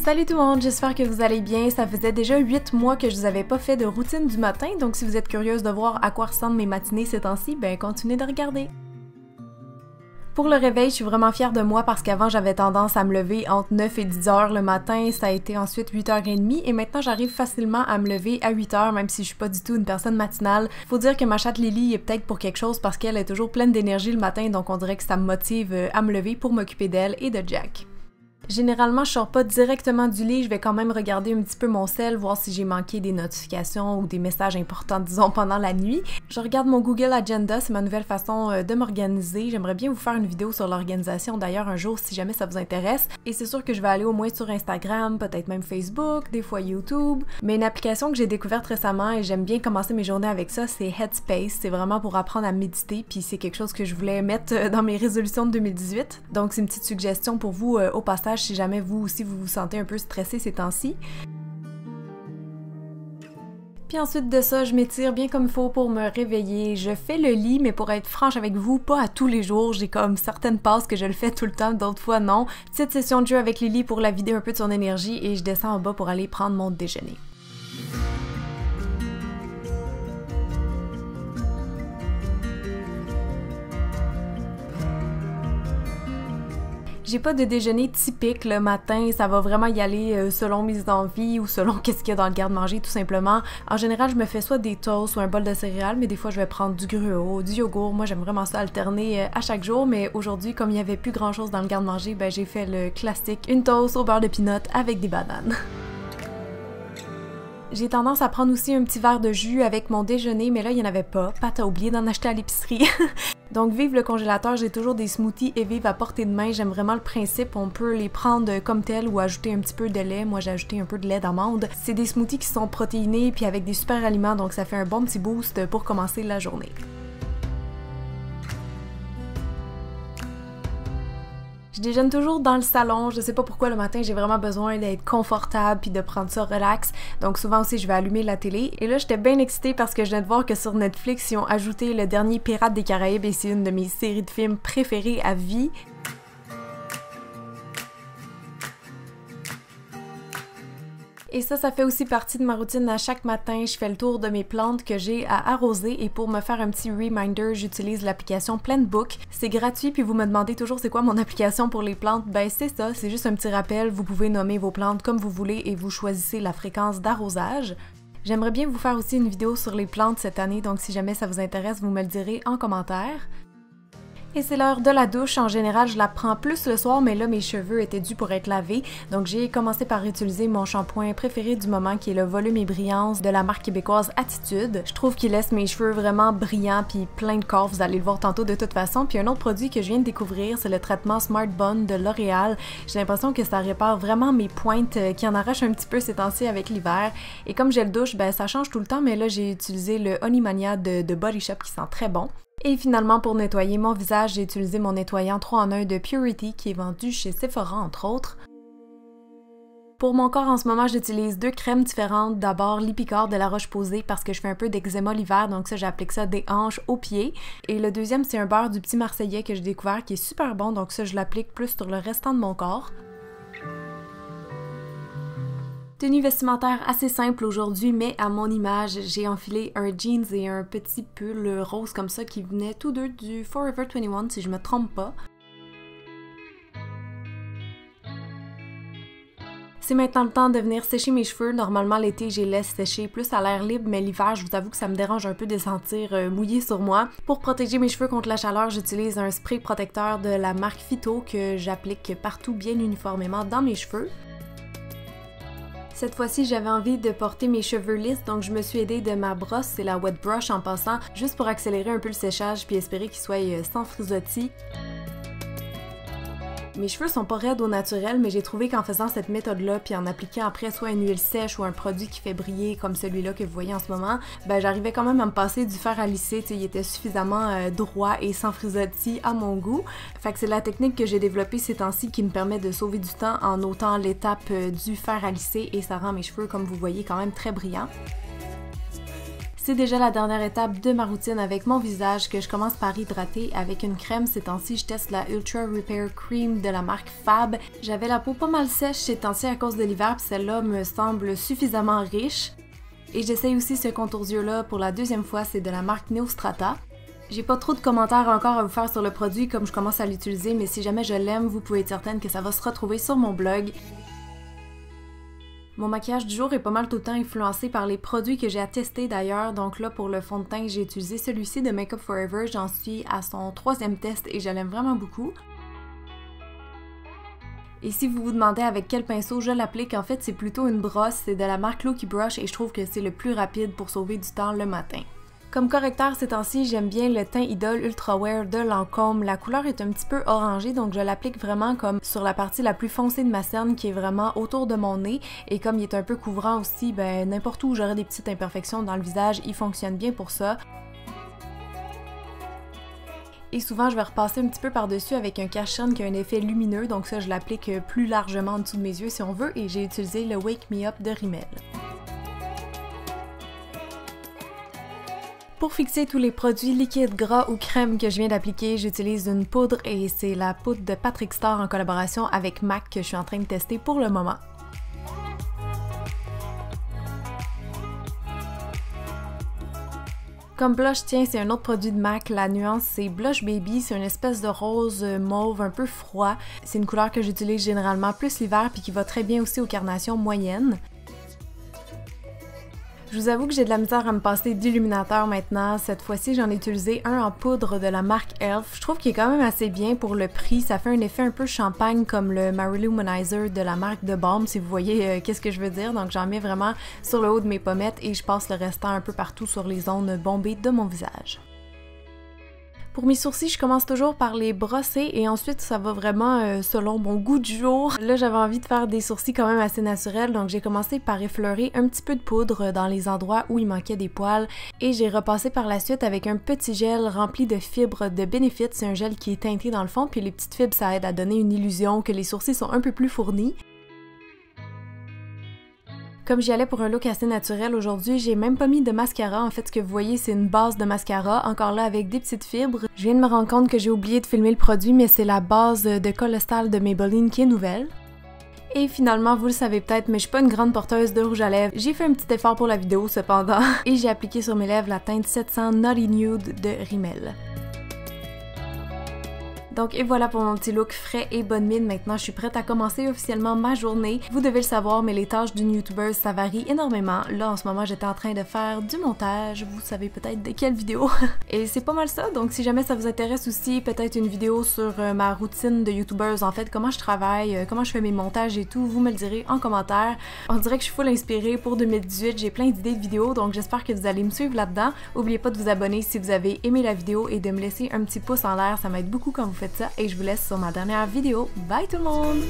Salut tout le monde, j'espère que vous allez bien. Ça faisait déjà 8 mois que je vous avais pas fait de routine du matin, donc si vous êtes curieuse de voir à quoi ressemblent mes matinées ces temps-ci, ben continuez de regarder. Pour le réveil, je suis vraiment fière de moi parce qu'avant j'avais tendance à me lever entre 9 et 10 heures le matin, ça a été ensuite 8h30 et maintenant j'arrive facilement à me lever à 8 heures même si je suis pas du tout une personne matinale. Faut dire que ma chatte Lily est peut-être pour quelque chose parce qu'elle est toujours pleine d'énergie le matin donc on dirait que ça me motive à me lever pour m'occuper d'elle et de Jack. Généralement, je sors pas directement du lit, je vais quand même regarder un petit peu mon cell, voir si j'ai manqué des notifications ou des messages importants, disons, pendant la nuit. Je regarde mon Google Agenda, c'est ma nouvelle façon de m'organiser. J'aimerais bien vous faire une vidéo sur l'organisation d'ailleurs un jour si jamais ça vous intéresse. Et c'est sûr que je vais aller au moins sur Instagram, peut-être même Facebook, des fois YouTube. Mais une application que j'ai découverte récemment et j'aime bien commencer mes journées avec ça, c'est Headspace. C'est vraiment pour apprendre à méditer, puis c'est quelque chose que je voulais mettre dans mes résolutions de 2018. Donc c'est une petite suggestion pour vous au passage si jamais vous aussi vous vous sentez un peu stressé ces temps-ci. Puis ensuite de ça, je m'étire bien comme il faut pour me réveiller. Je fais le lit, mais pour être franche avec vous, pas à tous les jours. J'ai comme certaines passes que je le fais tout le temps, d'autres fois non. Petite session de jeu avec Lily pour la vider un peu de son énergie et je descends en bas pour aller prendre mon déjeuner. J'ai pas de déjeuner typique le matin, ça va vraiment y aller selon mes envies ou selon qu'est-ce qu'il y a dans le garde-manger tout simplement. En général, je me fais soit des toasts ou un bol de céréales, mais des fois je vais prendre du gruau, du yogourt. Moi j'aime vraiment ça alterner à chaque jour, mais aujourd'hui comme il y avait plus grand-chose dans le garde-manger, ben j'ai fait le classique, une toast au beurre de peanut avec des bananes. J'ai tendance à prendre aussi un petit verre de jus avec mon déjeuner, mais là, il n'y en avait pas. Pat a oublié d'en acheter à l'épicerie. Donc, vive le congélateur, j'ai toujours des smoothies et vive à portée de main. J'aime vraiment le principe. On peut les prendre comme tels ou ajouter un petit peu de lait. Moi, j'ai ajouté un peu de lait d'amande. C'est des smoothies qui sont protéinés puis avec des super aliments, donc ça fait un bon petit boost pour commencer la journée. Je déjeune toujours dans le salon, je sais pas pourquoi le matin j'ai vraiment besoin d'être confortable puis de prendre ça relax, donc souvent aussi je vais allumer la télé. Et là j'étais bien excitée parce que je viens de voir que sur Netflix ils ont ajouté le dernier Pirates des Caraïbes et c'est une de mes séries de films préférées à vie. Et ça fait aussi partie de ma routine à chaque matin. Je fais le tour de mes plantes que j'ai à arroser et pour me faire un petit reminder, j'utilise l'application Plantbook. C'est gratuit puis vous me demandez toujours c'est quoi mon application pour les plantes. Ben c'est ça, c'est juste un petit rappel. Vous pouvez nommer vos plantes comme vous voulez et vous choisissez la fréquence d'arrosage. J'aimerais bien vous faire aussi une vidéo sur les plantes cette année, donc si jamais ça vous intéresse, vous me le direz en commentaire. Et c'est l'heure de la douche. En général, je la prends plus le soir, mais là, mes cheveux étaient dus pour être lavés. Donc, j'ai commencé par utiliser mon shampoing préféré du moment, qui est le Volume et Brillance de la marque québécoise Attitude. Je trouve qu'il laisse mes cheveux vraiment brillants puis plein de corps. Vous allez le voir tantôt de toute façon. Puis un autre produit que je viens de découvrir, c'est le traitement Smart Bond de L'Oréal. J'ai l'impression que ça répare vraiment mes pointes qui en arrachent un petit peu ces temps-ci avec l'hiver. Et comme j'ai le douche, ben ça change tout le temps, mais là, j'ai utilisé le Honey Mania de Body Shop qui sent très bon. Et finalement, pour nettoyer mon visage, j'ai utilisé mon nettoyant 3 en 1 de Purity qui est vendu chez Sephora entre autres. Pour mon corps en ce moment, j'utilise 2 crèmes différentes. D'abord, l'Ipicor de La Roche-Posay parce que je fais un peu d'eczéma l'hiver, donc ça j'applique ça des hanches aux pieds. Et le deuxième, c'est un beurre du Petit Marseillais que j'ai découvert qui est super bon, donc ça je l'applique plus sur le restant de mon corps. Tenue vestimentaire assez simple aujourd'hui, mais à mon image, j'ai enfilé un jeans et un petit pull rose comme ça qui venaient tous deux du Forever 21 si je me trompe pas. C'est maintenant le temps de venir sécher mes cheveux. Normalement, l'été, je les laisse sécher plus à l'air libre, mais l'hiver, je vous avoue que ça me dérange un peu de les sentir mouillés sur moi. Pour protéger mes cheveux contre la chaleur, j'utilise un spray protecteur de la marque Phyto que j'applique partout bien uniformément dans mes cheveux. Cette fois-ci, j'avais envie de porter mes cheveux lisses, donc je me suis aidée de ma brosse, c'est la Wet Brush en passant, juste pour accélérer un peu le séchage puis espérer qu'ils soient sans frisottis. Mes cheveux sont pas raides au naturel, mais j'ai trouvé qu'en faisant cette méthode-là, puis en appliquant après soit une huile sèche ou un produit qui fait briller comme celui-là que vous voyez en ce moment, ben j'arrivais quand même à me passer du fer à lisser, tu sais, il était suffisamment droit et sans frisottis à mon goût. Fait que c'est la technique que j'ai développée ces temps-ci qui me permet de sauver du temps en ôtant l'étape du fer à lisser et ça rend mes cheveux, comme vous voyez, quand même très brillants. C'est déjà la dernière étape de ma routine avec mon visage que je commence par hydrater avec une crème. Ces temps-ci, je teste la Ultra Repair Cream de la marque Fab. J'avais la peau pas mal sèche ces temps-ci à cause de l'hiver, puis celle-là me semble suffisamment riche. Et j'essaye aussi ce contour yeux-là pour la deuxième fois, c'est de la marque Neostrata. J'ai pas trop de commentaires encore à vous faire sur le produit comme je commence à l'utiliser, mais si jamais je l'aime, vous pouvez être certaine que ça va se retrouver sur mon blog. Mon maquillage du jour est pas mal tout le temps influencé par les produits que j'ai à tester d'ailleurs, donc là pour le fond de teint j'ai utilisé celui-ci de Make Up For Ever, j'en suis à son 3e test et je l'aime vraiment beaucoup. Et si vous vous demandez avec quel pinceau je l'applique, en fait c'est plutôt une brosse, c'est de la marque Loki Brush et je trouve que c'est le plus rapide pour sauver du temps le matin. Comme correcteur ces temps-ci, j'aime bien le teint Idol Ultra Wear de Lancôme. La couleur est un petit peu orangée, donc je l'applique vraiment comme sur la partie la plus foncée de ma cerne qui est vraiment autour de mon nez. Et comme il est un peu couvrant aussi, ben n'importe où j'aurais des petites imperfections dans le visage, il fonctionne bien pour ça. Et souvent, je vais repasser un petit peu par-dessus avec un cache-cerne qui a un effet lumineux, donc ça je l'applique plus largement en dessous de mes yeux si on veut, et j'ai utilisé le Wake Me Up de Rimmel. Pour fixer tous les produits liquides, gras ou crème que je viens d'appliquer, j'utilise une poudre et c'est la poudre de Patrick Star en collaboration avec MAC que je suis en train de tester pour le moment. Comme blush, tiens, c'est un autre produit de MAC, la nuance c'est Blush Baby, c'est une espèce de rose mauve un peu froid. C'est une couleur que j'utilise généralement plus l'hiver puis qui va très bien aussi aux carnations moyennes. Je vous avoue que j'ai de la misère à me passer d'illuminateur maintenant. Cette fois-ci, j'en ai utilisé un en poudre de la marque Elf. Je trouve qu'il est quand même assez bien pour le prix. Ça fait un effet un peu champagne comme le Mariluminizer de la marque de Balm, si vous voyez qu'est-ce que je veux dire. Donc j'en mets vraiment sur le haut de mes pommettes et je passe le restant un peu partout sur les zones bombées de mon visage. Pour mes sourcils, je commence toujours par les brosser et ensuite ça va vraiment selon mon goût du jour. Là, j'avais envie de faire des sourcils quand même assez naturels, donc j'ai commencé par effleurer un petit peu de poudre dans les endroits où il manquait des poils et j'ai repassé par la suite avec un petit gel rempli de fibres de Benefit. C'est un gel qui est teinté dans le fond, puis les petites fibres, ça aide à donner une illusion que les sourcils sont un peu plus fournis. Comme j'y allais pour un look assez naturel aujourd'hui, j'ai même pas mis de mascara. En fait, ce que vous voyez, c'est une base de mascara, encore là avec des petites fibres. Je viens de me rendre compte que j'ai oublié de filmer le produit, mais c'est la base de Colostale de Maybelline qui est nouvelle. Et finalement, vous le savez peut-être, mais je suis pas une grande porteuse de rouge à lèvres. J'ai fait un petit effort pour la vidéo cependant, et j'ai appliqué sur mes lèvres la teinte 700 Naughty Nude de Rimmel. Donc et voilà pour mon petit look frais et bonne mine. Maintenant je suis prête à commencer officiellement ma journée. Vous devez le savoir, mais les tâches d'une youtubeuse ça varie énormément. Là en ce moment j'étais en train de faire du montage, vous savez peut-être de quelle vidéo. Et c'est pas mal ça, donc si jamais ça vous intéresse aussi, peut-être une vidéo sur ma routine de youtubeuse, en fait comment je travaille, comment je fais mes montages et tout, vous me le direz en commentaire. On dirait que je suis full inspirée pour 2018, j'ai plein d'idées de vidéos, donc j'espère que vous allez me suivre là-dedans. N'oubliez pas de vous abonner si vous avez aimé la vidéo et de me laisser un petit pouce en l'air, ça m'aide beaucoup quand vous faites ça, et je vous laisse sur ma dernière vidéo. Bye tout le monde!